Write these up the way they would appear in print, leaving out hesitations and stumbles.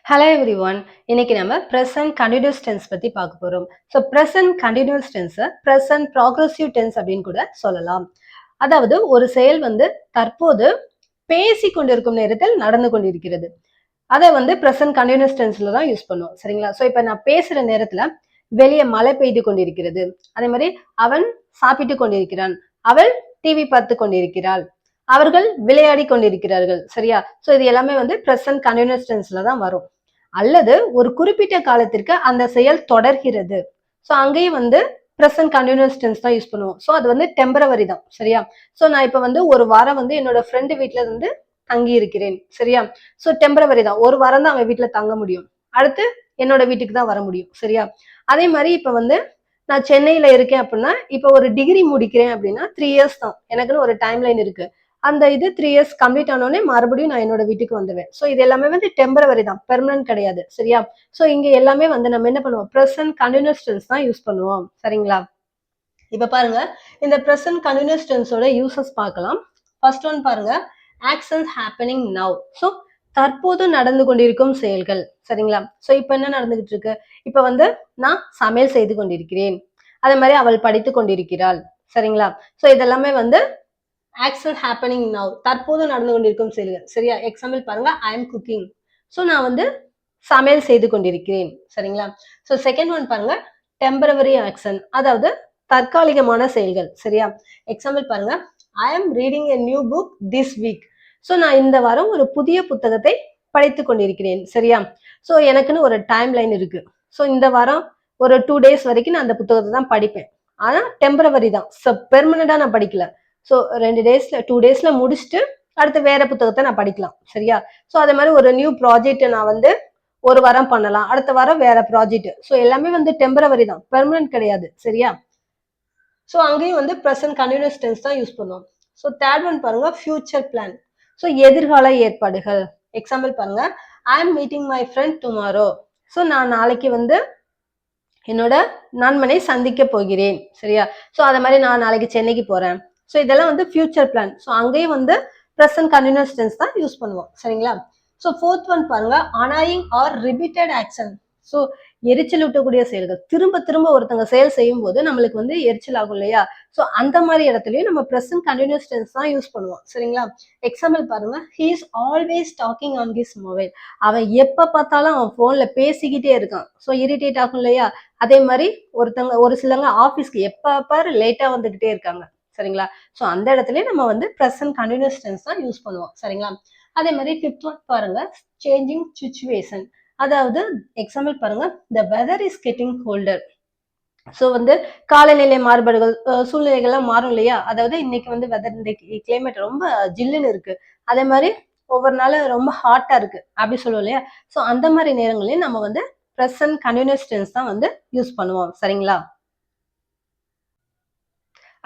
Hello everyone. இன்னைக்கு நம்ம present continuous tense பத்தி பார்க்க போறோம். ஸோ ப்ரெசன்ட் கண்டினியூஸ் டென்ஸை ப்ரெசன்ட் ப்ராக்ரஸிவ் டென்ஸ் அப்படின்னு கூட சொல்லலாம். அதாவது ஒரு செயல் வந்து தற்போது பேசி கொண்டிருக்கும் நேரத்தில் நடந்து கொண்டிருக்கிறது. அதை வந்து ப்ரெசன்ட் கண்டினியூஸ் டென்ஸ்ல தான் யூஸ் பண்ணுவோம். சரிங்களா? ஸோ இப்போ நான் பேசுற நேரத்துல வெளியே மழை பெய்து கொண்டிருக்கிறது. அதே மாதிரி அவன் சாப்பிட்டு கொண்டிருக்கிறான். அவள் டிவி பார்த்து கொண்டிருக்கிறாள். அவர்கள் விளையாடி கொண்டிருக்கிறார்கள். சரியா? ஸோ இது எல்லாமே வந்து ப்ரெசன்ட் கண்டினியூஸ் டென்ஸ்ல தான் வரும். அல்லது ஒரு குறிப்பிட்ட காலத்திற்கு அந்த செயல் தொடர்கிறது. ஸோ அங்கேயும் வந்து ப்ரெசன்ட் கண்டினியூஸ் டென்ஸ் தான் யூஸ் பண்ணுவோம். ஸோ அது வந்து டெம்பரவரி தான். சரியா? ஸோ நான் இப்போ வந்து ஒரு வாரம் வந்து என்னோட ஃப்ரெண்டு வீட்டுல வந்து தங்கி இருக்கிறேன். சரியா? ஸோ டெம்பரவரி தான். ஒரு வாரம் தான் அவன் வீட்டுல தங்க முடியும். அடுத்து என்னோட வீட்டுக்கு தான் வர முடியும். சரியா? அதே மாதிரி இப்ப வந்து நான் சென்னையில இருக்கேன் அப்படின்னா இப்ப ஒரு டிகிரி முடிக்கிறேன் அப்படின்னா 3 இயர்ஸ் தான். எனக்குன்னு ஒரு டைம் லைன் இருக்கு. அந்த இது 3 இயர்ஸ் கம்ப்ளீட் ஆனோடனே மறுபடியும் நான் என்னோட வீட்டுக்கு வந்துடுவேன். ஸோ இது எல்லாமே வந்து டெம்பரவரி தான், பெர்மனன்ட் கிடையாது. சரியா? ஸோ இங்க எல்லாமே வந்து நம்ம என்ன பண்ணுவோம், ப்ரெசன்ட் கண்டினியூஸ் டென்ஸ் தான் யூஸ் பண்ணுவோம். சரிங்களா? இப்ப பாருங்க, இந்த ப்ரெசன்ட் கண்டினியூஸ் டென்ஸோட யூசஸ் பார்க்கலாம். ஃபர்ஸ்ட் ஒன் பாருங்க, ஆக்ஷன்ஸ் ஹேப்பனிங் நவ். ஸோ தற்போது நடந்து கொண்டிருக்கும் செயல்கள். சரிங்களா? ஸோ இப்ப என்ன நடந்துகிட்டு இருக்கு, இப்ப வந்து நான் சமையல் செய்து கொண்டிருக்கிறேன். அதே மாதிரி அவள் படித்துக் கொண்டிருக்கிறாள். சரிங்களா? ஸோ இதெல்லாமே வந்து ஆக்ஷன் ஹேப்பனிங் நவ், தற்போது நடந்து கொண்டிருக்கும் செயல்கள். சரியா? எக்ஸாம்பிள் பாருங்க, ஐ எம் குக்கிங். ஸோ நான் வந்து சமையல் செய்து கொண்டிருக்கிறேன். சரிங்களா? ஸோ செகண்ட் ஒன் பாருங்க, டெம்பரவரி ஆக்ஷன், அதாவது தற்காலிகமான செயல்கள். சரியா? எக்ஸாம்பிள் பாருங்க, I am reading a new book this week. So நான் இந்த வாரம் ஒரு புதிய புத்தகத்தை படித்துக் கொண்டிருக்கிறேன். சரியா? ஸோ எனக்குன்னு ஒரு டைம் லைன் இருக்கு. ஸோ இந்த வாரம் ஒரு 2 days வரைக்கும் நான் அந்த புத்தகத்தை தான் படிப்பேன். ஆனா டெம்பரவரி தான். ஸோ பெர்மனண்டா நான் படிக்கல. ஸோ 2 daysல 2 daysல முடிச்சுட்டு அடுத்து வேற புத்தகத்தை நான் படிக்கலாம். சரியா? ஸோ அதே மாதிரி ஒரு நியூ ப்ராஜெக்ட் நான் வந்து ஒரு வாரம் பண்ணலாம், அடுத்த வாரம் வேற ப்ராஜெக்ட். ஸோ எல்லாமே வந்து டெம்பரவரி தான், பெர்மனன்ட் கிடையாது. சரியா? ஸோ அங்கேயும் வந்து ப்ரெசன்ட் கண்டினியூஸ் டென்ஸ் தான் யூஸ் பண்ணுவோம். ஸோ தேர்ட் ஒன் பாருங்க, ஃபியூச்சர் பிளான். ஸோ எதிர்கால ஏற்பாடுகள். எக்ஸாம்பிள் பாருங்க, I am meeting my friend tomorrow. So நான் நாளைக்கு வந்து என்னோட நண்பனை சந்திக்க போகிறேன். சரியா? ஸோ அத மாதிரி நான் நாளைக்கு சென்னைக்கு போறேன். ஸோ இதெல்லாம் வந்து ஃபியூச்சர் பிளான். ஸோ அங்கேயும் வந்து ப்ரெசன்ட் கண்டினியூஸ் டென்ஸ் தான் யூஸ் பண்ணுவோம். சரிங்களா? ஸோ ஃபோர்த் ஒன் பாருங்க, annoying R repeated action. So எரிச்சல் ஊட்டக்கூடிய செயல்கள். திரும்ப திரும்ப ஒருத்தங்க செயல் செய்யும் போது நம்மளுக்கு வந்து எரிச்சல் ஆகும் இல்லையா? ஸோ அந்த மாதிரி இடத்துலயும் நம்ம ப்ரெசன்ட் கண்டினியூஸ் டென்ஸ் தான் யூஸ் பண்ணுவோம். சரிங்களா? எக்ஸாம்பிள் பாருங்க, he is always docking on his mobile. அவன் எப்ப பார்த்தாலும் அவன் போன்ல பேசிக்கிட்டே இருக்கான். ஸோ இரிட்டேட் ஆகும் இல்லையா? அதே மாதிரி ஒரு சிலவங்க ஆபீஸ்க்கு எப்ப பாரு லேட்டா வந்துகிட்டே இருக்காங்க. சரிங்களா? ஸோ அந்த இடத்துலயே நம்ம வந்து ப்ரெசன்ட் கண்டினியூஸ் டென்ஸ் தான் யூஸ் பண்ணுவோம். சரிங்களா? அதே மாதிரி ஃபிஃப்த் ஒன் பாருங்க, சேஞ்சிங் சிச்சுவேஷன். அதாவது எக்ஸாம்பிள் பாருங்க, the weather is getting colder. So வந்து காலநிலை மாறுபாடுகள், சூழ்நிலைகள்லாம் மாறும் இல்லையா? அதாவது இன்னைக்கு வந்து வெதர், இந்த கிளைமேட் ரொம்ப ஜில்லுன்னு இருக்கு. அதே மாதிரி ஒவ்வொரு நாள் ரொம்ப ஹாட்டா இருக்கு அப்படி சொல்லுவோம் இல்லையா? ஸோ அந்த மாதிரி நேரங்களையும் நம்ம வந்து ப்ரெசன்ட் கண்டினியூஸ் டென்ஸ் தான் வந்து யூஸ் பண்ணுவோம். சரிங்களா?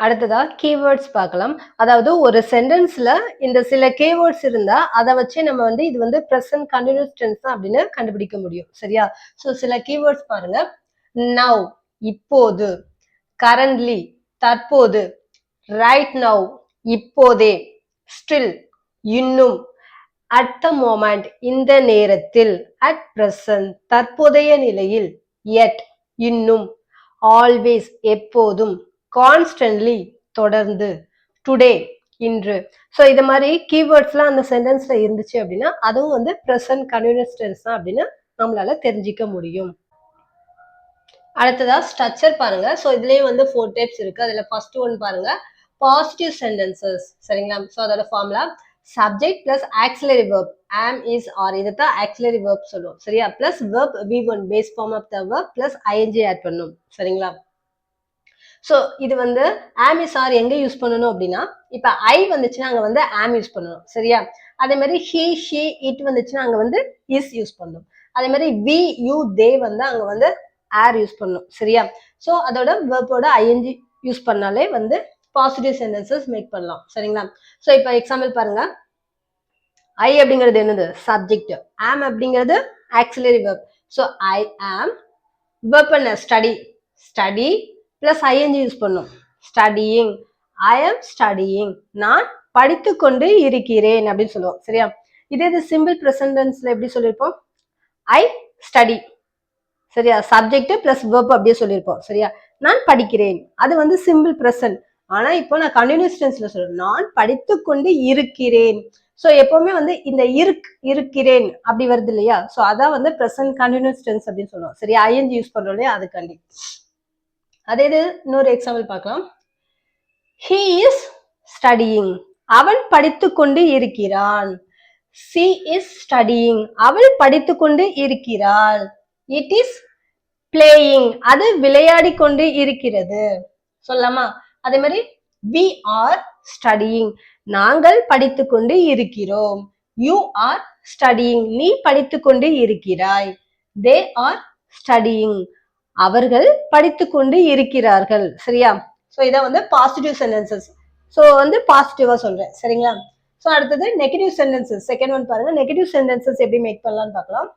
அடுத்ததா கீவேர்ட்ஸ் பார்க்கலாம். அதாவது ஒரு சென்டென்ஸ்ல இந்த சில கீவேர்ட்ஸ் இருந்தா அதை வச்சு நம்ம வந்து இது வந்து ப்ரெசன்ட் கண்டினியூஸ் டென்ஸ் தான் அப்படின்னு கண்டுபிடிக்க முடியும். சரியா? ஸோ சில கீவேர்ட்ஸ் பாருங்க, நவ் இப்போது, கரண்ட்லி தற்போது, ரைட் நவ் இப்போதே, ஸ்டில் இன்னும், அட் த மோமெண்ட் இந்த நேரத்தில், அட் பிரசன்ட் தற்போதைய நிலையில், எட் இன்னும், ஆல்வேஸ் எப்போதும், கான்ஸ்டன்ட்லி தொடர்ந்து, டுடே இன்று. ஸோ இது மாதிரி கீவேர்ட்ஸ்லாம் அந்த சென்டென்ஸ்ல இருந்துச்சு அப்படின்னா அதுவும் வந்து ப்ரெசன்ட் கண்டினியூஸ் டென்ஸ் தான் அப்படின்னு நம்மளால தெரிஞ்சிக்க முடியும். அடுத்ததா ஸ்ட்ரக்சர் பாருங்க. ஸோ இதுலயே வந்து 4 டைப்ஸ் இருக்கு. அதுல ஃபர்ஸ்ட் ஒன் பாருங்க, பாசிட்டிவ் சென்டென்சஸ். சரிங்களா? ஸோ அதோட formula subject plus auxiliary verb, am is are, இதுதான் ஆக்சிலரி வெர்ப் சொல்லுவோம். சரியா? Plus verb V1 base form of the verb plus ING add பண்ணும். சரிங்களா? ஸோ இது வந்து ஆம் இஸ் ஆர் எங்க யூஸ் பண்ணணும் அப்படின்னா, இப்ப ஐ வந்துச்சுன்னா அங்க வந்து ஆம் யூஸ் பண்ணணும். சரியா? அதே மாதிரி ஹி ஷி இட் வந்துச்சுன்னா அங்க வந்து இஸ் யூஸ் பண்ணணும். அதே மாதிரி வி யூ தே வந்து அங்க வந்து ஆர் யூஸ் பண்ணணும். சரியா? ஸோ அதோட வெர்போட ஐஎன்ஜி யூஸ் பண்ணாலே வந்து பாசிட்டிவ் சென்டென்சஸ் மேக் பண்ணலாம். சரிங்களா? ஸோ இப்போ எக்ஸாம்பிள் பாருங்க, ஐ அப்படிங்கிறது என்னது, சப்ஜெக்ட். ஆம் அப்படிங்கிறது auxiliary verb. So I am, verb என்ன, study. Study plus ING use பண்ணும், ஸ்டடியிங். ஐ ஆம் ஸ்டடியிங், நான் படித்துக் கொண்டு இருக்கிறேன் அப்படின்னு சொல்லுவோம். சரியா? இதே இது சிம்பிள் ப்ரெசன்ட் டென்ஸ்ல எப்படி சொல்லியிருப்போம், ஐ ஸ்டடி. சரியா, சப்ஜெக்ட் பிளஸ் வெர்ப் அப்படியே சொல்லியிருப்போம். சரியா, நான் படிக்கிறேன், அது வந்து சிம்பிள் பிரசன்ட். ஆனா இப்போ நான் கண்டினியூஸ் டென்ஸ்ல சொல்றேன், நான் படித்து கொண்டு இருக்கிறேன். ஸோ எப்பவுமே வந்து இந்த இருக்கிறேன் அப்படி வருது இல்லையா, ஸோ அதான் வந்து பிரசன்ட் கண்டினியூஸ் டென்ஸ் அப்படின்னு சொல்லுவோம். சரியா, ஐஎன்ஜி யூஸ் பண்றோம் இல்லையா, அதுக்காண்டி. அதே இது இன்னொரு எக்ஸாம்பிள் பார்க்கலாம். He is studying. அவன் படித்துக் கொண்டு இருக்கிறான். She is studying. அவள் படித்துக் கொண்டு இருக்கிறாள். It is playing. அது விளையாடி கொண்டு இருக்கிறது. சொல்லலாமா? அதே மாதிரி we are studying. நாங்கள் படித்துக் கொண்டு இருக்கிறோம். You are studying. நீ படித்துக் கொண்டு இருக்கிறாய். They are studying. அவர்கள் படித்துக் கொண்டு இருக்கிறார்கள். சரியா, ஸோ இதை வந்து பாசிட்டிவ் சென்டென்சஸ். ஸோ வந்து பாசிட்டிவா சொல்றேன். சரிங்களா, ஸோ அடுத்தது நெகட்டிவ் சென்டென்சஸ். செகண்ட் ஒன் பாருங்க, நெகட்டிவ் சென்டென்சஸ் எப்படி மேக் பண்ணலாம்னு பார்க்கலாம்.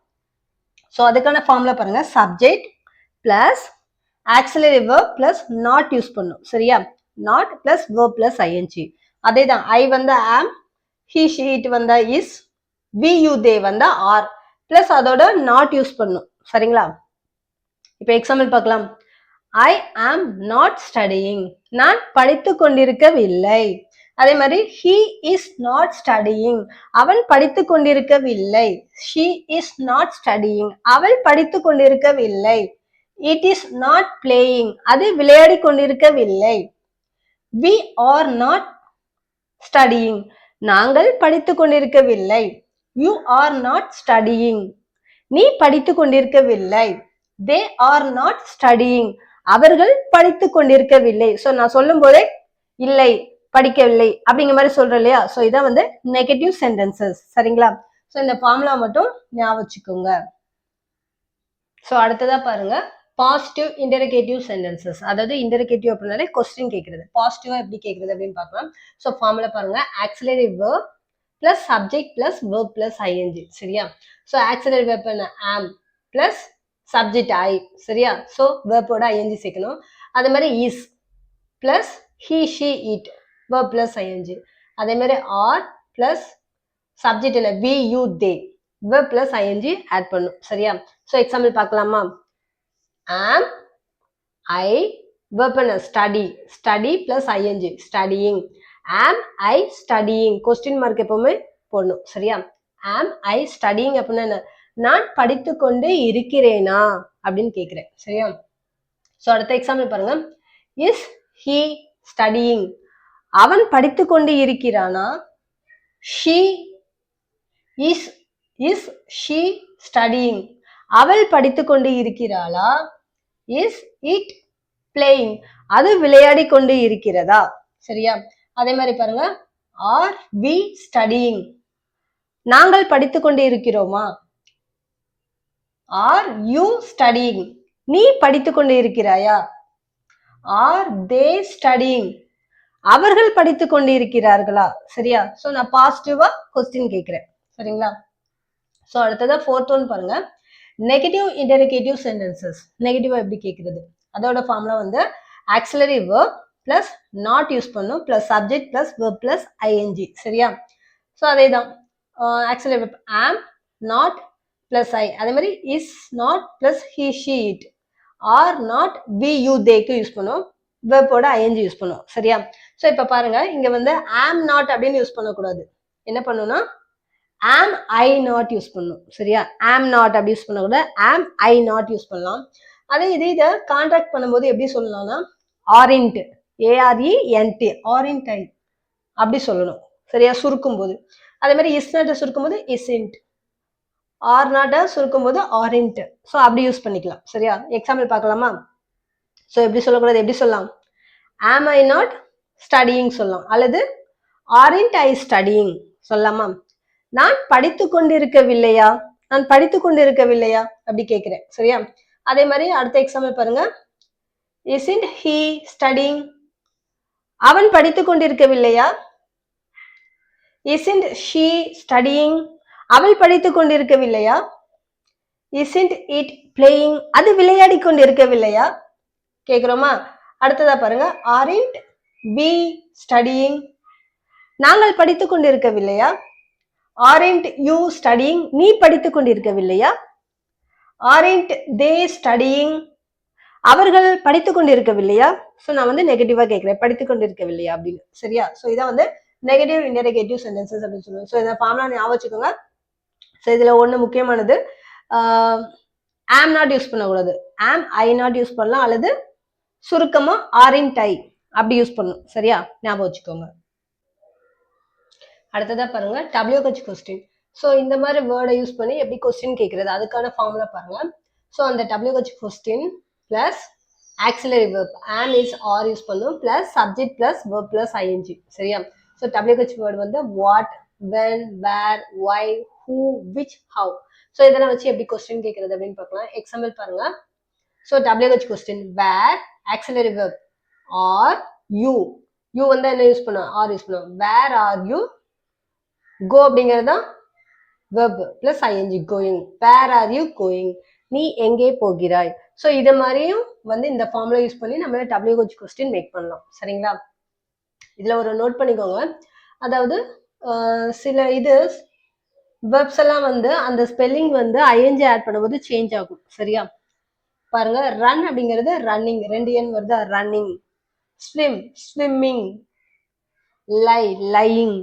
ஸோ அதுக்கான ஃபார்ம்ல பாருங்க, subject plus auxiliary verb plus not use பண்ணும். சரியா, not plus verb plus ING. அதே தான், ஐ வந்தா ஆம், ஹி ஷி இட் வந்தா இஸ், வி யூ தே வந்தா ஆர், பிளஸ் அதோட நாட் யூஸ் பண்ணும். சரிங்களா, இப்போ எக்ஸாம்பிள் பார்க்கலாம். ஐ ஆம் நாட் ஸ்டடியிங். நான் படித்து கொண்டிருக்கவில்லை. அதே மாதிரி he is not studying. அவன் படித்து கொண்டிருக்கவில்லை. she is not studying. அவள் படித்து கொண்டிருக்கவில்லை. it is not playing. அது விளையாடி கொண்டிருக்கவில்லை. we are not studying. நாங்கள் படித்து கொண்டிருக்கவில்லை. you are not studying. நீ படித்து கொண்டிருக்கவில்லை. they are not studying. அவர்கள் படித்து கொண்டிருக்கவில்லை. ஸோ நான் சொல்லும் போதே இல்லை, படிக்கவில்லை அப்படிங்கிற மாதிரி சொல்றேன் இல்லையா, ஸோ இதான் வந்து நெகட்டிவ் சென்டென்சஸ். சரிங்களா, ஸோ இந்த ஃபார்முலா மட்டும் ஞாபகம் வச்சுக்கோங்க. ஸோ அடுத்ததா பாருங்க, பாசிட்டிவ் இன்டர்கேட்டிவ் சென்டென்சஸ். அதாவது இன்டர்கேட்டிவ் அப்படின்னாலே கொஸ்டின் கேட்கறது. பாசிட்டிவா எப்படி கேட்கறது அப்படின்னு பார்க்கலாம். ஸோ ஃபார்முலா பாருங்க, auxiliary verb plus subject plus verb plus ING. சரியா, ஸோ ஆக்சிலரி வெர்ப் என்ன, ஆம் பிளஸ் சப்ஜெக்ட் ஐ. சரியா, ஸோ வெர்போட ஐஎன்ஜி சேர்க்கணும். அதே மாதிரி is plus he she it verb plus ing. அதே மாதிரி ஆர் பிளஸ் சப்ஜெக்ட் என்ன, we you they, verb plus ing add பண்ணும். சரியா, ஸோ எக்ஸாம்பிள் பார்க்கலாமா. am I verb என்ன, study, study plus ing, studying. am I studying, question mark எப்பவுமே போடணும். சரியா, am I studying அப்படின்னா என்ன, நான் படித்து கொண்டு இருக்கிறேனா அப்படின்னு கேட்கிறேன். சரியா, ஸோ அடுத்த எக்ஸாம்பிள் பாருங்க. Is he studying. அவன் படித்து கொண்டு இருக்கிறானா. she is she studying. அவள் படித்து கொண்டு இருக்கிறாளா. is it playing. அது விளையாடி கொண்டு இருக்கிறதா. சரியா, அதே மாதிரி பாருங்க, are we studying. நாங்கள் படித்து கொண்டு இருக்கிறோமா. are you studying. நீ படித்து கொண்டு இருக்கிறாயா. are they studying. அவர்கள் படித்து கொண்டு இருக்கிறார்களா. சரியா, சோ நான் பாசிட்டிவா கொஸ்டின் கேட்கிறேன். சரிங்களா, சோ அடுத்ததா ஃபோர்த் ஒன் பாருங்க, நெகட்டிவ் இன்டர்கேட்டிவ் சென்டென்சஸ். நெகட்டிவா எப்படி கேட்கறது, அதோட ஃபார்முலா வந்து auxiliary verb plus not use பண்ணும் plus subject plus verb plus ING. சரியா, ஸோ அதே தான், auxiliary verb am not plus I. அதே மாதிரி is not plus he she it. Are not we you theyக்கு யூஸ் பண்ணும், வெர்போட ஐஎன்ஜி யூஸ் பண்ணும். சரியா, ஸோ இப்போ பாருங்க, இங்க வந்து ஆம் நாட் அப்படின்னு யூஸ் பண்ணக்கூடாது. என்ன பண்ணணும்னா ஆம் ஐ நாட் யூஸ் பண்ணும். சரியா, ஆம் நாட் அப்படி யூஸ் பண்ணக்கூட ஆம் ஐ நாட் யூஸ் பண்ணலாம். அதே இதை கான்ட்ராக்ட் பண்ணும்போது எப்படி சொல்லலாம்னா ஆரிண்ட், ARENT, ஆரிண்ட் ஐ அப்படி சொல்லணும். சரியா, சுருக்கும் போது. அதே மாதிரி இஸ் நாட்டை சுருக்கும் போது இஸ்இன்ட், ஆர் நாட்டை சுருக்கும் போது ஆரிண்ட். ஸோ அப்படி யூஸ் பண்ணிக்கலாம். சரியா, எக்ஸாம்பிள் பார்க்கலாமா. ஸோ எப்படி சொல்லக்கூடாது, எப்படி சொல்லலாம், ஆம் ஐ நாட் ஸ்டடியிங் சொல்லலாம், அல்லது ஆரிண்ட் ஐ ஸ்டடியிங் சொல்லலாமா. நான் படித்து கொண்டிருக்கவில்லையா, நான் படித்து கொண்டிருக்கவில்லையா அப்படி கேட்கிறேன். சரியா, அதே மாதிரி அடுத்த எக்ஸாம்பிள் பாருங்க, isn't he studying. அவன் படித்து கொண்டிருக்கவில்லையா. isn't she studying. அவள் படித்து கொண்டிருக்கவில்லையா. isn't it playing. அது விளையாடி கொண்டிருக்கவில்லையா கேக்குறோமா. அடுத்ததா பாருங்க, aren't we studying. நாங்கள் படித்து கொண்டிருக்கவில்லையா. aren't you studying. நீ படித்து கொண்டிருக்கவில்லையா. ஆரண்ட் தே ஸ்டடியிங்? அவர்கள் படித்துக் கொண்டிருக்கவில்லையா? ஸோ நான் வந்து நெகட்டிவா கேட்கிறேன், படித்துக் கொண்டிருக்கவில்லையா அப்படின்னு. சரியா? ஸோ இதான் வந்து நெகட்டிவ் இன்டர்கேட்டிவ் சென்டென்சஸ் அப்படின்னு சொல்லுவோம். ஸோ இந்த ஃபார்முலா ஞாபகம் வச்சுக்கோங்க. ஸோ இதுல ஒண்ணு முக்கியமானது, ஆம் நாட் யூஸ் பண்ணக்கூடாது. ஆம் ஐ நாட் யூஸ் பண்ணலாம், அல்லது சுருக்கமா ஆரின் டை அப்படி யூஸ் பண்ணணும். சரியா? ஞாபகம் வச்சுக்கோங்க. அடுத்ததா பாருங்க WH கொஸ்டின். ஸோ இந்த மாதிரி வேர்டை யூஸ் பண்ணி எப்படி கொஸ்டின் கேட்கறது, அதுக்கான ஃபார்முலா பாருங்க. ஸோ அந்த WH question plus auxiliary verb am is are use பண்ணும், plus subject plus verb plus ING. சரியா? ஸோ WH வேர்டு வந்து what, when, where, why, who, which, how. So இதெல்லாம் வச்சு எப்படி கொஸ்டின் கேட்கறது அப்படின்னு பார்க்கலாம். எக்ஸாம்பிள் பாருங்க. So WH question where auxiliary verb are you. You வந்து என்ன யூஸ் பண்ணும், ஆர் யூஸ் பண்ணும். Where are you? கோ அப்படிங்கிறது தான் verb plus ing going. Where are you going? நீ எங்கே போகிறாய்? ஸோ இது மாதிரியும் வந்து இந்த ஃபார்முலா யூஸ் பண்ணி நம்ம WH கொஸ்டின் மேக் பண்ணலாம். சரிங்களா? இதுல ஒரு நோட் பண்ணிக்கோங்க. அதாவது சில இது வெர்ப்ஸ் எல்லாம் வந்து அந்த ஸ்பெல்லிங் வந்து ஐஎன்ஜி ஆட் பண்ணும்போது சேஞ்ச் ஆகும். சரியா? பாருங்க, ரன் அப்படிங்கிறது ரன்னிங், 2 என் வருது, ரன்னிங். ஸ்விம் ஸ்விம்மிங், லை லையிங்,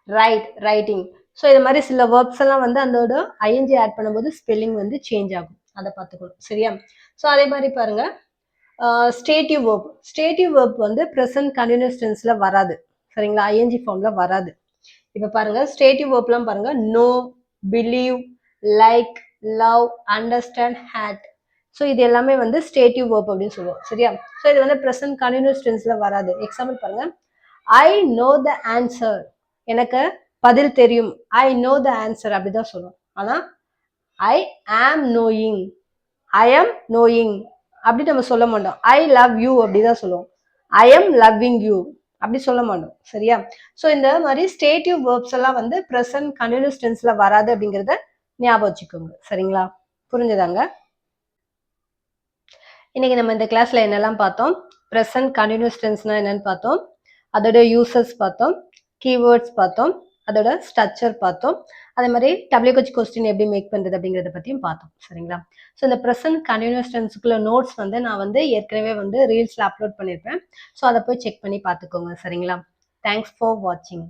ரைட் ரைட்டிங். ஸோ இது மாதிரி சில வேர்ப்ஸ் எல்லாம் வந்து அதோட ஐஎன்ஜி ஆட் பண்ணும்போது ஸ்பெல்லிங் வந்து சேஞ்ச் ஆகும். அதை பார்த்துக்கணும். சரியா? ஸோ அதே மாதிரி பாருங்க, ஸ்டேட்டிவ் வேர்ப். ஸ்டேட்டிவ் வேர்ப் வந்து ப்ரெசன்ட் கண்டினியூஸ் டென்ஸ்ல வராது. சரிங்களா? ஐஎன்ஜி ஃபார்ம்ல வராது. இப்போ பாருங்க, ஸ்டேட்டிவ் வேர்ப்லாம் பாருங்க, know, believe, like, love, understand, hate. So இது எல்லாமே வந்து ஸ்டேட்டிவ் வேர்ப் அப்படின்னு சொல்லுவோம். சரியா? ஸோ இது வந்து ப்ரெசன்ட் கண்டினியூஸ் டென்ஸ்ல வராது. எக்ஸாம்பிள் பாருங்க, ஐ நோ த ஆன்சர். எனக்கு பதில் தெரியும். ஐ நோ த ஆன்சர் அப்படிதான் சொல்லுவோம். ஆனா ஐ ஆம் நோயிங், ஐ ஆம் நோயிங் அப்படி நம்ம சொல்ல மாட்டோம். ஐ லவ் யூ அப்படிதான் சொல்லுவோம். ஐ ஆம் லவ்விங் யூ அப்படி சொல்ல மாட்டோம். சரியா? ஸோ இந்த மாதிரி ஸ்டேட்டிவ் வேர்ப்ஸ் எல்லாம் வந்து ப்ரெசன்ட் கண்டினியூஸ் டென்ஸ்ல வராது அப்படிங்கிறத ஞாபகம் வச்சுக்கோங்க. சரிங்களா? புரிஞ்சுதாங்க? இன்னைக்கு நம்ம இந்த கிளாஸ்ல என்னெல்லாம் பார்த்தோம்? ப்ரெசன்ட் கண்டினியூஸ் டென்ஸ்னா என்னன்னு பார்த்தோம், அதோட யூசஸ் பார்த்தோம், கீவேர்ட்ஸ் பார்த்தோம், அதோட ஸ்ட்ரக்சர் பார்த்தோம். அதே மாதிரி WH கொஸ்டின் எப்படி மேக் பண்றது அப்படிங்கிறத பற்றியும் பார்த்தோம். சரிங்களா? ஸோ இந்த ப்ரெசன்ட் கண்டினியூஸ் டென்ஸுக்குள்ள நோட்ஸ் வந்து நான் வந்து ஏற்கனவே வந்து ரீல்ஸ்ல அப்லோட் பண்ணியிருப்பேன். ஸோ அதை போய் செக் பண்ணி பார்த்துக்கோங்க. சரிங்களா? தேங்க்ஸ் ஃபார் வாட்சிங்.